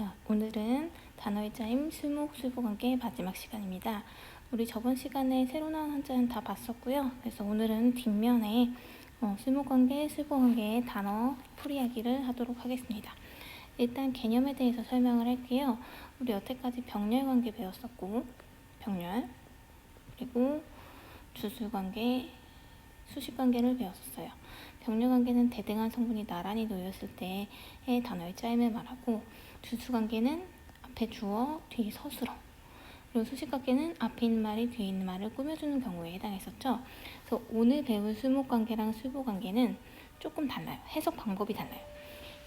자, 오늘은 단어의 짜임, 수목, 수보관계 마지막 시간입니다. 우리 저번 시간에 새로 나온 한자는 다 봤었고요. 그래서 오늘은 뒷면에 수목관계, 수보관계의 단어 풀이하기를 하도록 하겠습니다. 일단 개념에 대해서 설명을 할게요. 우리 여태까지 병렬관계 배웠었고, 병렬, 그리고 주술관계, 수식관계를 배웠었어요. 병렬관계는 대등한 성분이 나란히 놓였을 때의 단어의 짜임을 말하고, 주술관계는 앞에 주어, 뒤에 서술어, 그리고 수식관계는 앞에 있는 말이 뒤에 있는 말을 꾸며주는 경우에 해당했었죠. 그래서 오늘 배울 수목관계랑 수보관계는 조금 달라요. 해석 방법이 달라요.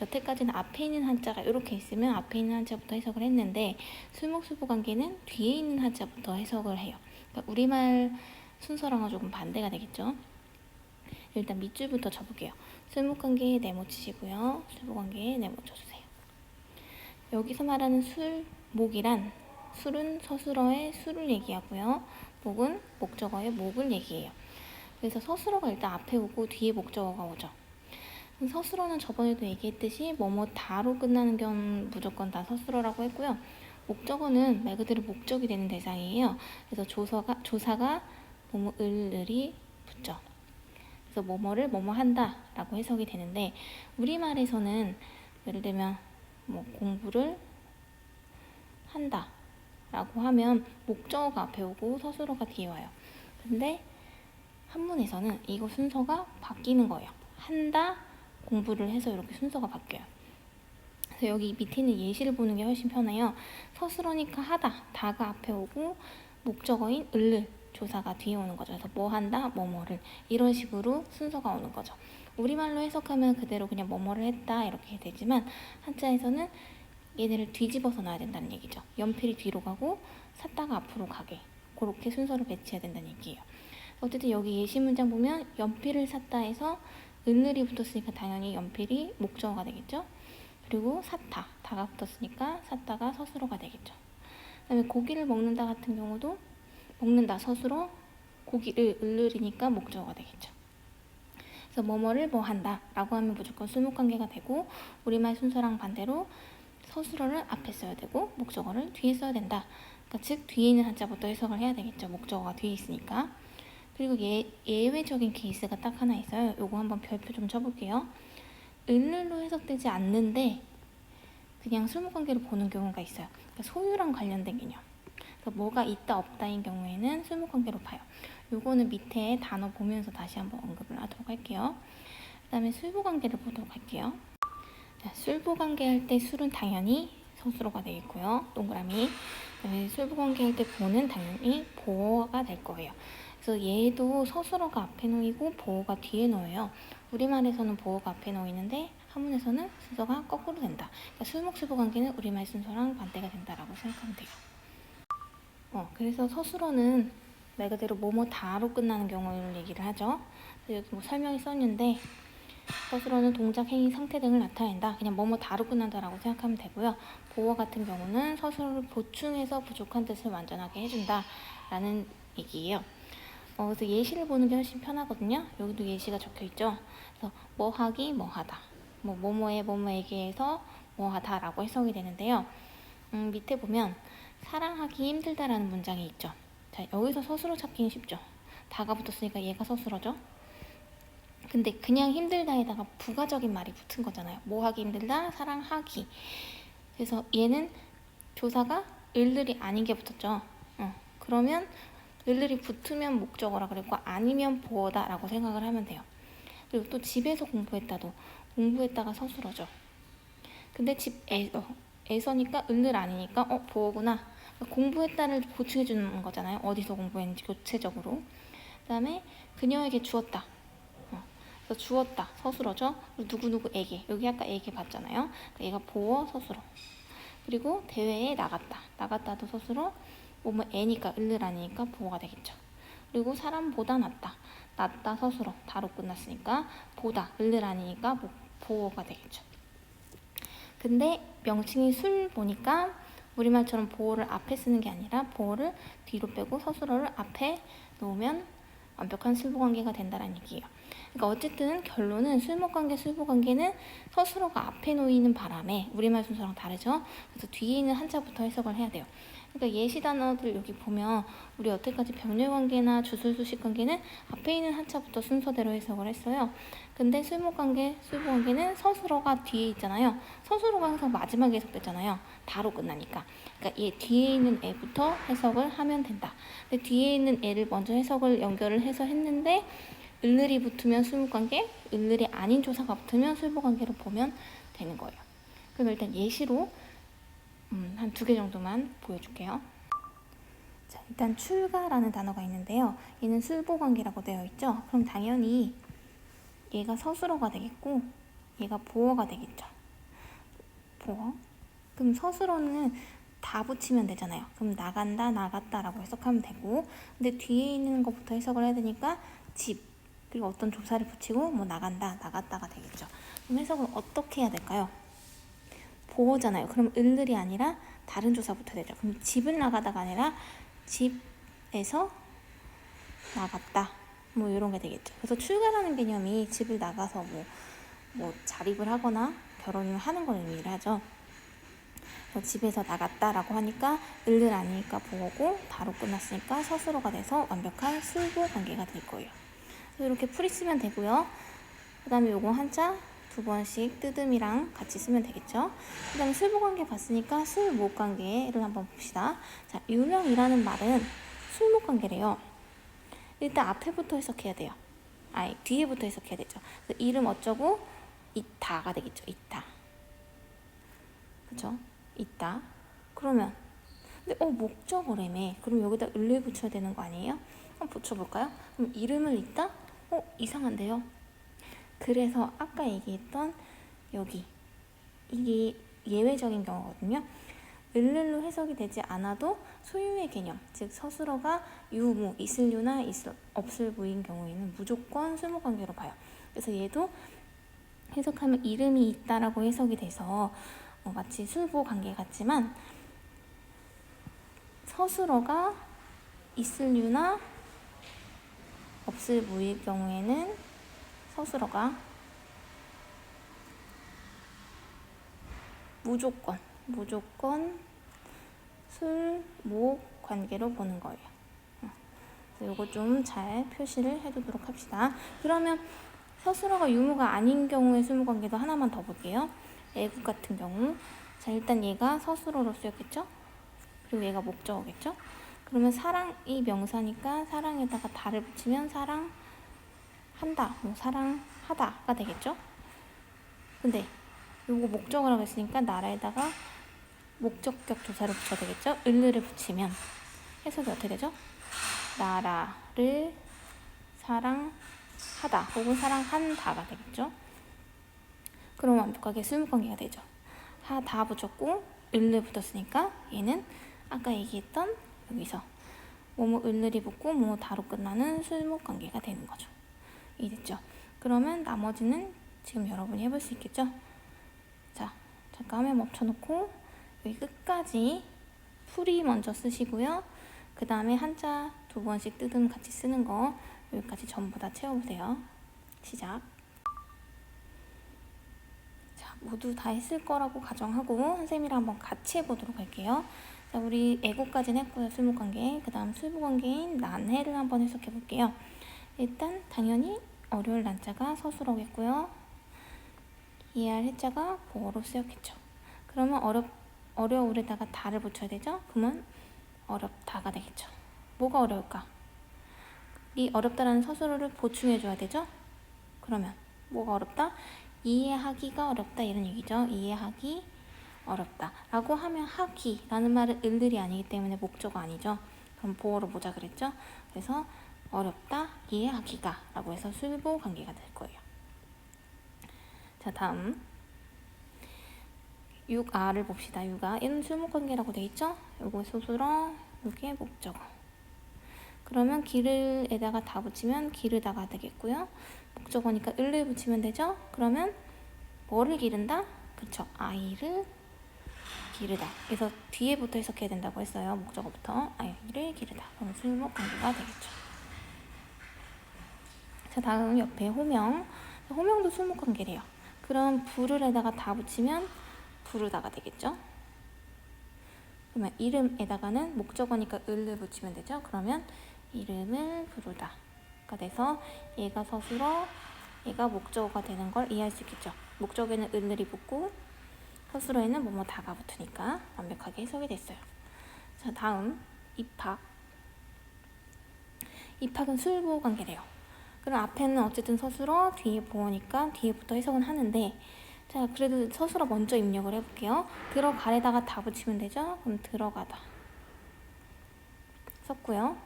여태까지는 앞에 있는 한자가 이렇게 있으면 앞에 있는 한자부터 해석을 했는데, 수목, 수보관계는 뒤에 있는 한자부터 해석을 해요. 그러니까 우리말 순서랑은 조금 반대가 되겠죠. 일단 밑줄부터 쳐볼게요. 수목관계에 네모 치시고요. 수보관계에 네모 쳐주세요. 여기서 말하는 술, 목이란 술은 서술어의 술을 얘기하고요. 목은 목적어의 목을 얘기해요. 그래서 서술어가 일단 앞에 오고 뒤에 목적어가 오죠. 서술어는 저번에도 얘기했듯이 뭐뭐 다로 끝나는 경우 무조건 다 서술어라고 했고요. 목적어는 말 그대로 목적이 되는 대상이에요. 그래서 조사가 뭐뭐 을이 붙죠. 그래서 뭐뭐를 뭐뭐 한다 라고 해석이 되는데, 우리말에서는 예를 들면 뭐 공부를 한다 라고 하면 목적어가 앞에 오고 서술어가 뒤에 와요. 근데 한문에서는 이거 순서가 바뀌는 거예요. 한다, 공부를 해서 이렇게 순서가 바뀌어요. 그래서 여기 밑에 있는 예시를 보는 게 훨씬 편해요. 서술어니까 하다, 다가 앞에 오고 목적어인 을을 조사가 뒤에 오는 거죠. 그래서 뭐 한다, 뭐뭐를, 이런 식으로 순서가 오는 거죠. 우리말로 해석하면 그대로 그냥 뭐뭐를 했다 이렇게 되지만, 한자에서는 얘네를 뒤집어서 놔야 된다는 얘기죠. 연필이 뒤로 가고 삿다가 앞으로 가게, 그렇게 순서를 배치해야 된다는 얘기예요. 어쨌든 여기 예시 문장 보면 연필을 샀다 해서 은을이 붙었으니까 당연히 연필이 목적어가 되겠죠. 그리고 샀다, 다가 붙었으니까 샀다가 서술어가 되겠죠. 그 다음에 고기를 먹는다 같은 경우도 먹는다 서술어, 고기를 을을이니까 목적어가 되겠죠. 그래서 뭐뭐를 뭐 한다 라고 하면 무조건 수목관계가 되고, 우리말 순서랑 반대로 서술어를 앞에 써야 되고 목적어를 뒤에 써야 된다. 그러니까 즉 뒤에 있는 한자부터 해석을 해야 되겠죠. 목적어가 뒤에 있으니까. 그리고 예외적인 케이스가 딱 하나 있어요. 요거 한번 별표 좀 쳐볼게요. 을을로 해석되지 않는데 그냥 수목관계로 보는 경우가 있어요. 그러니까 소유랑 관련된 개념. 그래서 뭐가 있다 없다인 경우에는 수목관계로 봐요. 요거는 밑에 단어 보면서 다시 한번 언급을 하도록 할게요. 그 다음에 술보관계를 보도록 할게요. 자, 술보관계 할 때 술은 당연히 서술어가 되겠고요. 동그라미. 그다음에 술보관계 할 때 보는 당연히 보어가 될 거예요. 그래서 얘도 서술어가 앞에 놓이고 보어가 뒤에 놓여요. 우리말에서는 보어가 앞에 놓이는데 한문에서는 순서가 거꾸로 된다. 그러니까 술목술보관계는 우리말 순서랑 반대가 된다라고 생각하면 돼요. 그래서 서술어는 말 그대로 뭐뭐 다로 끝나는 경우를 얘기를 하죠. 여기 뭐 설명이 썼는데, 서술어는 동작, 행위, 상태 등을 나타낸다. 그냥 뭐뭐 다로 끝난다라고 생각하면 되고요. 보어 같은 경우는 서술어를 보충해서 부족한 뜻을 완전하게 해준다 라는 얘기예요. 그래서 예시를 보는 게 훨씬 편하거든요. 여기도 예시가 적혀있죠. 그래서 뭐 하기, 뭐 하다, 뭐뭐에 뭐뭐에게해서 뭐 하다 라고 해석이 되는데요. 밑에 보면 사랑하기 힘들다라는 문장이 있죠. 자, 여기서 서술어 찾기는 쉽죠. 다가 붙었으니까 얘가 서술어죠. 근데 그냥 힘들다에다가 부가적인 말이 붙은 거잖아요. 뭐 하기 힘들다, 사랑하기. 그래서 얘는 조사가 을들이 아닌 게 붙었죠. 그러면 을들이 붙으면 목적어라 그랬고 아니면 보어다 라고 생각을 하면 돼요. 그리고 또 집에서 공부했다도 공부했다가 서술어죠. 근데 집에서니까 을들 아니니까 보어구나. 공부했다를 보충해주는 거잖아요. 어디서 공부했는지 교체적으로. 그 다음에 그녀에게 주었다. 그래서 주었다 서술어죠. 누구누구에게, 여기 아까 에게 봤잖아요. 그러니까 얘가 보어 서술어. 그리고 대회에 나갔다도 서술어. 뭐뭐 애니까 을을 아니니까 보어가 되겠죠. 그리고 사람보다 낫다 서술어, 다로 끝났으니까 보다 을을 아니니까 보어가 되겠죠. 근데 명칭이 술 보니까 우리말처럼 보어를 앞에 쓰는 게 아니라 보어를 뒤로 빼고 서술어를 앞에 놓으면 완벽한 술보관계가 된다는 얘기예요. 그러니까 어쨌든 결론은 술목관계, 술보관계는 서술어가 앞에 놓이는 바람에 우리말 순서랑 다르죠. 그래서 뒤에 있는 한자부터 해석을 해야 돼요. 그러니까 예시 단어들 여기 보면 우리 여태까지 병렬관계나 주술수식관계는 앞에 있는 한자부터 순서대로 해석을 했어요. 근데 술목관계, 술보관계는 서술어가 뒤에 있잖아요. 서술어가 항상 마지막에 해석됐잖아요. 다로 끝나니까. 그러니까 얘 뒤에 있는 애부터 해석을 하면 된다. 근데 뒤에 있는 애를 먼저 해석을 연결을 해서 했는데 을을이 붙으면 술목관계, 을을이 아닌 조사가 붙으면 술보관계로 보면 되는 거예요. 그럼 일단 예시로 한 2개 정도만 보여줄게요. 자, 일단 출가라는 단어가 있는데요. 얘는 술보관계라고 되어 있죠. 그럼 당연히 얘가 서술어가 되겠고 얘가 보어가 되겠죠. 보어. 그럼 서술어는 다 붙이면 되잖아요. 그럼 나간다, 나갔다라고 해석하면 되고, 근데 뒤에 있는 것부터 해석을 해야 되니까 집, 그리고 어떤 조사를 붙이고 뭐 나간다, 나갔다가 되겠죠. 그럼 해석은 어떻게 해야 될까요? 보어잖아요. 그럼 을을이 아니라 다른 조사부터 되죠. 그럼 집을 나가다가 아니라 집에서 나갔다. 뭐 이런 게 되겠죠. 그래서 출가라는 개념이 집을 나가서 뭐 자립을 하거나 결혼을 하는 걸 의미를 하죠. 집에서 나갔다라고 하니까 을을 아니니까 보어고 다로 끝났으니까 서술어가 돼서 완벽한 술보 관계가 될 거예요. 그래서 이렇게 풀이 쓰면 되고요. 그 다음에 요거 한자 2번씩 뜨듬이랑 같이 쓰면 되겠죠. 그 다음에 술보관계 봤으니까 술목관계를 한번 봅시다. 자, 유명이라는 말은 술목관계래요. 일단 앞에부터 해석해야 돼요. 아니, 뒤에부터 해석해야 되죠. 이름 어쩌고 있다가 되겠죠. 있다. 그쵸? 있다. 그러면 근데 목적어라며. 그럼 여기다 을을 붙여야 되는 거 아니에요? 한번 붙여볼까요? 그럼 이름을 있다? 이상한데요? 그래서 아까 얘기했던 여기 이게 예외적인 경우거든요. 을을로 해석이 되지 않아도 소유의 개념, 즉 서술어가 유무, 있을 유나 없을 무인 경우에는 무조건 술목관계로 봐요. 그래서 얘도 해석하면 이름이 있다라고 해석이 돼서 마치 술보 관계 같지만 서술어가 있을 유나 없을 무일 경우에는 서술어가 무조건 술목 관계로 보는 거예요. 그래서 이거 좀 잘 표시를 해두도록 합시다. 그러면 서술어가 유무가 아닌 경우의 술목관계도 하나만 더 볼게요. 애국 같은 경우. 자, 일단 얘가 서술어로 쓰였겠죠? 그리고 얘가 목적어겠죠? 그러면 사랑이 명사니까 사랑에다가 다를 붙이면 사랑한다, 사랑하다가 되겠죠? 근데 요거 목적어라고 했으니까 나라에다가 목적격 조사를 붙여야 되겠죠? 을을 붙이면 해석이 어떻게 되죠? 나라를 사랑하다 혹은 사랑한다가 되겠죠? 그럼 완벽하게 술목관계가 되죠. 하다 붙였고 을을 붙었으니까 얘는 아까 얘기했던 여기서 뭐뭐 을을이 붙고 뭐뭐 다로 끝나는 술목관계가 되는 거죠. 이해됐죠? 그러면 나머지는 지금 여러분이 해볼 수 있겠죠? 자, 잠깐 화면 멈춰놓고 여기 끝까지 풀이 먼저 쓰시고요. 그 다음에 한자 2번씩 뜨듬 같이 쓰는 거 여기까지 전부 다 채워보세요. 시작. 자, 모두 다 했을 거라고 가정하고 선생님이랑 한번 같이 해보도록 할게요. 자, 우리 애고까지는 했고요. 술목관계. 그 다음 술보관계인 난해를 한번 해석해 볼게요. 일단 당연히 어려울 난자가 서술어겠고요. 이해할 해자가 보어로 쓰였겠죠. 그러면 어려울에다가 다를 붙여야 되죠. 그러면 어렵다가 되겠죠. 뭐가 어려울까? 이 어렵다라는 서술어를 보충해 줘야 되죠. 그러면 뭐가 어렵다? 이해하기가 어렵다 이런 얘기죠. 이해하기 어렵다 라고 하면 하기라는 말은 을들이 아니기 때문에 목적어 아니죠. 그럼 보어로 보자 그랬죠. 그래서 어렵다 이해하기가 라고 해서 술보 관계가 될 거예요. 자, 다음 6아를 봅시다. 6아 얘는 술목관계라고 돼 있죠. 요거 소술어, 요게 목적어. 그러면 기를에다가 다 붙이면 기르다가 되겠고요. 목적어니까 을을 붙이면 되죠. 그러면 뭐를 기른다? 그쵸, 아이를 기르다. 그래서 뒤에부터 해석해야 된다고 했어요. 목적어부터 아이를 기르다. 그럼 술목관계가 되겠죠. 자, 다음 옆에 호명. 호명도 수목관계래요. 그럼 부를에다가 다 붙이면 부르다가 되겠죠? 그러면 이름에다가는 목적어니까 을을 붙이면 되죠? 그러면 이름을 부르다가 돼서 얘가 서술어, 얘가 목적어가 되는 걸 이해할 수 있겠죠? 목적에는 을이 붙고 서술어에는 뭐뭐 다가 붙으니까 완벽하게 해석이 됐어요. 자, 다음 입학. 입학은 술보호 관계래요. 그럼 앞에는 어쨌든 서술어, 뒤에 보어니까 뒤에부터 해석은 하는데, 자, 그래도 서술어 먼저 입력을 해볼게요. 들어가래다가 다 붙이면 되죠? 그럼 들어가다 썼고요.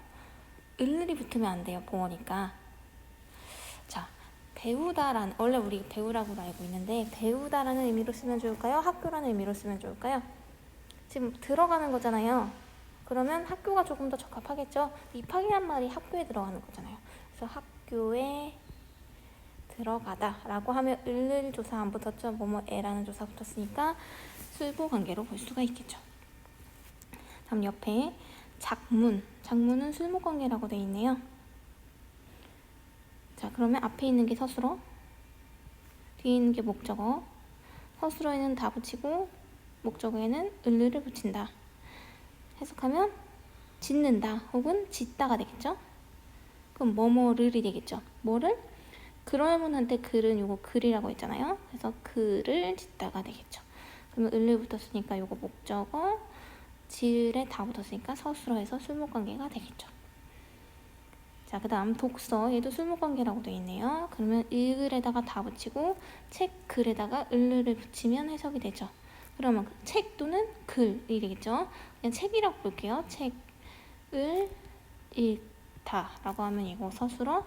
을이 붙으면 안 돼요, 보어니까. 자, 배우다라는, 원래 우리 배우라고 알고 있는데 배우다라는 의미로 쓰면 좋을까요? 학교라는 의미로 쓰면 좋을까요? 지금 들어가는 거잖아요. 그러면 학교가 조금 더 적합하겠죠? 입학이란 말이 학교에 들어가는 거잖아요. 그래서 학교에 들어가다 라고 하면 을 조사 안 붙었죠? 뭐뭐에라는 조사 붙었으니까 술보 관계로 볼 수가 있겠죠. 다음 옆에 작문. 작문은 술목 관계라고 되어 있네요. 자, 그러면 앞에 있는 게 서술어, 뒤에 있는 게 목적어. 서술어에는 다 붙이고 목적어에는 을을 붙인다. 해석하면 짓는다 혹은 짓다가 되겠죠? 그럼 뭐뭐를이 되겠죠? 뭐를? 그러면한테 글은 요거 글이라고 했잖아요. 그래서 글을 짓다가 되겠죠. 그러면 을을 붙었으니까 요거 목적어, 지을에 다 붙었으니까 서술어에서 술목관계가 되겠죠. 자, 그 다음 독서. 얘도 술목관계라고 되어 있네요. 그러면 을에다가 다 붙이고 책 글에다가 을을 붙이면 해석이 되죠. 그러면 책 또는 글이 되겠죠. 그냥 책이라고 볼게요. 책을 읽다 라고 하면 이거 서술어,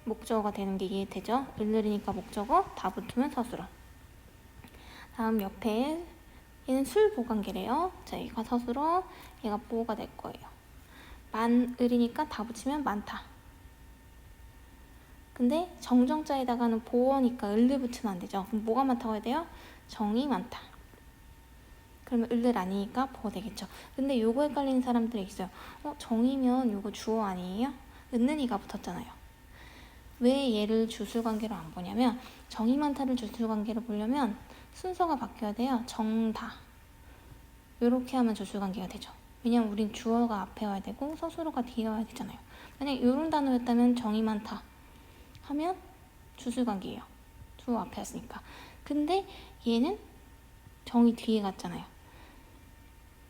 목적어가 되는 게 이해되죠? 을이니까 목적어, 다 붙으면 서술어. 다음 옆에 얘는 술보관계래요. 자, 얘가 서술어, 얘가 보어가 될 거예요. 만을이니까 다 붙이면 많다. 근데 정정자에다가는 보어니까 을을 붙이면 안 되죠. 그럼 뭐가 많다고 해야 돼요? 정이 많다. 그러면 을을 아니니까 보어 되겠죠. 근데 요거 헷갈리는 사람들이 있어요. 정이면 요거 주어 아니에요? 은는이가 붙었잖아요. 왜 얘를 주술관계로 안 보냐면 정이 많다를 주술관계로 보려면 순서가 바뀌어야 돼요. 정다 이렇게 하면 주술관계가 되죠. 왜냐면 우린 주어가 앞에 와야 되고 서술어가 뒤에 와야 되잖아요. 만약 이런 단어였다면 정이 많다 하면 주술관계예요. 주어 앞에 왔으니까. 근데 얘는 정이 뒤에 갔잖아요.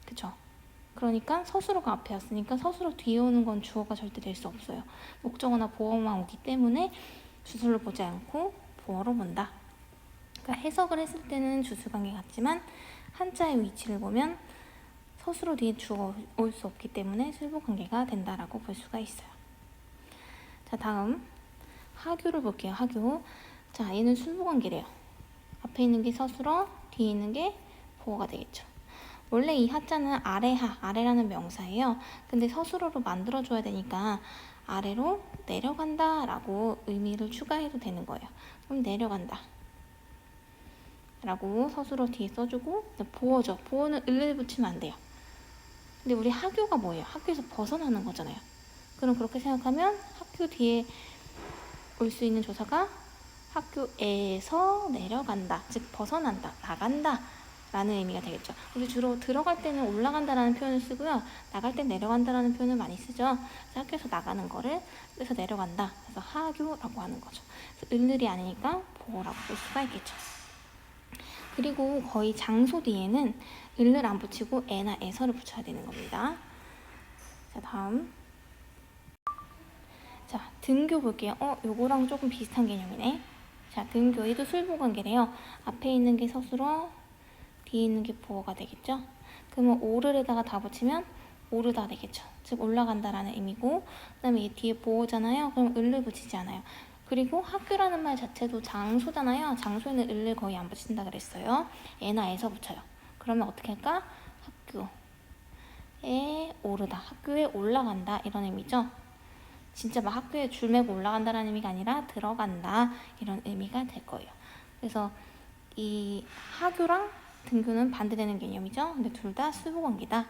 그쵸? 그러니까 서술어가 앞에 왔으니까 서술어 뒤에 오는 건 주어가 절대 될 수 없어요. 목적어나 보어만 오기 때문에 주술로 보지 않고 보어로 본다. 그러니까 해석을 했을 때는 주술관계 같지만 한자의 위치를 보면 서술어 뒤에 주어가 올 수 없기 때문에 술보관계가 된다라고 볼 수가 있어요. 자, 다음 하교를 볼게요. 하교. 자, 얘는 술보관계래요. 앞에 있는 게 서술어, 뒤에 있는 게 보어가 되겠죠. 원래 이 하자는 아래하, 아래라는 명사예요. 근데 서술어로 만들어줘야 되니까 아래로 내려간다 라고 의미를 추가해도 되는 거예요. 그럼 내려간다 라고 서술어 뒤에 써주고, 보어죠. 보어는 을을 붙이면 안 돼요. 근데 우리 하교가 뭐예요? 학교에서 벗어나는 거잖아요. 그럼 그렇게 생각하면 학교 뒤에 올 수 있는 조사가 학교에서 내려간다, 즉 벗어난다, 나간다 라는 의미가 되겠죠. 우리 주로 들어갈 때는 올라간다라는 표현을 쓰고요. 나갈 때 내려간다라는 표현을 많이 쓰죠. 그래서 학교에서 나가는 거를 그래서 내려간다. 그래서 하교라고 하는 거죠. 그래서 을이 아니니까 보어라고 볼 수가 있겠죠. 그리고 거의 장소 뒤에는 을을 안 붙이고 에나 에서를 붙여야 되는 겁니다. 자, 다음. 자, 등교 볼게요. 요거랑 조금 비슷한 개념이네. 자, 등교. 얘도 술보관계래요. 앞에 있는 게 서술어, 뒤에 있는 게 보어가 되겠죠? 그러면 오르에다가 다 붙이면 오르다 되겠죠. 즉 올라간다라는 의미고, 그 다음에 이 뒤에 보어잖아요. 그럼 을을 붙이지 않아요. 그리고 학교라는 말 자체도 장소잖아요. 장소에는 을을 거의 안 붙인다 그랬어요. 에나 에서 붙여요. 그러면 어떻게 할까? 학교에 오르다, 학교에 올라간다 이런 의미죠. 진짜 막 학교에 줄 메고 올라간다라는 의미가 아니라 들어간다 이런 의미가 될 거예요. 그래서 이 하교랑 등교는 반대되는 개념이죠. 근데 둘 다 수보관계다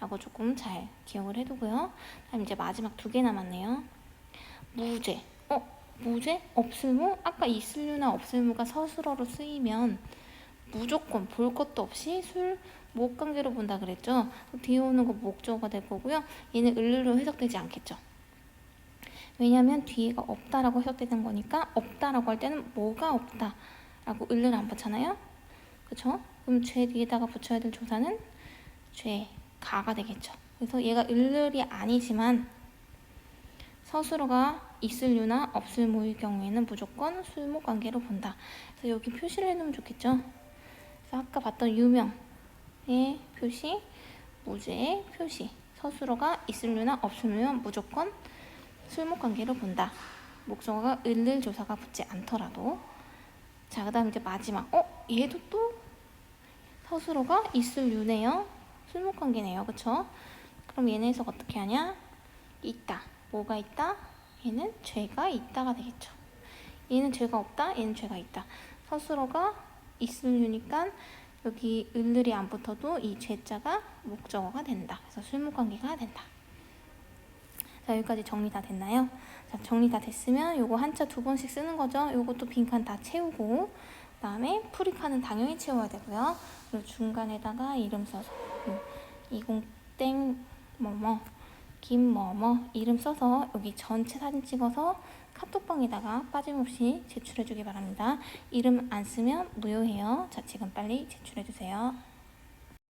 라고 조금 잘 기억을 해두고요. 다음 이제 마지막 2개 남았네요. 무죄. 무죄, 없을무. 아까 있을무나 없을무가 서술어로 쓰이면 무조건 볼 것도 없이 술, 목 관계로 본다 그랬죠. 뒤에 오는 거 목적어가 될 거고요. 얘는 을로 해석되지 않겠죠. 왜냐하면 뒤에가 없다라고 해석되는 거니까 없다라고 할 때는 뭐가 없다라고 을을 안 붙잖아요. 그쵸? 그럼 죄 뒤에다가 붙여야 될 조사는 죄가가 되겠죠. 그래서 얘가 을이 아니지만 서술어가 있을유나 없을무일 경우에는 무조건 술목 관계로 본다. 그래서 여기 표시를 해놓으면 좋겠죠. 그래서 아까 봤던 유명의 표시, 무죄의 표시. 서술어가 있을유나 없을유면 무조건 술목 관계로 본다. 목적어가 을을 조사가 붙지 않더라도. 자, 그 다음 이제 마지막. 얘도 또 서술어가 있을유네요. 술목 관계네요. 그쵸? 그럼 얘네 해석 어떻게 하냐? 있다. 뭐가 있다? 얘는 죄가 있다가 되겠죠. 얘는 죄가 없다. 얘는 죄가 있다. 서술어가 있을유니까 여기 을을이 안 붙어도 이 죄자가 목적어가 된다. 그래서 술목관계가 된다. 자, 여기까지 정리 다 됐나요? 자, 정리 다 됐으면 요거 한자 2번씩 쓰는 거죠. 요것도 빈칸 다 채우고 그 다음에 풀이칸은 당연히 채워야 되고요. 그리고 중간에다가 이름 써서 20땡 뭐뭐 김뭐뭐 이름 써서 여기 전체 사진 찍어서 카톡방에다가 빠짐없이 제출해주기 바랍니다. 이름 안 쓰면 무효해요. 자, 지금 빨리 제출해주세요.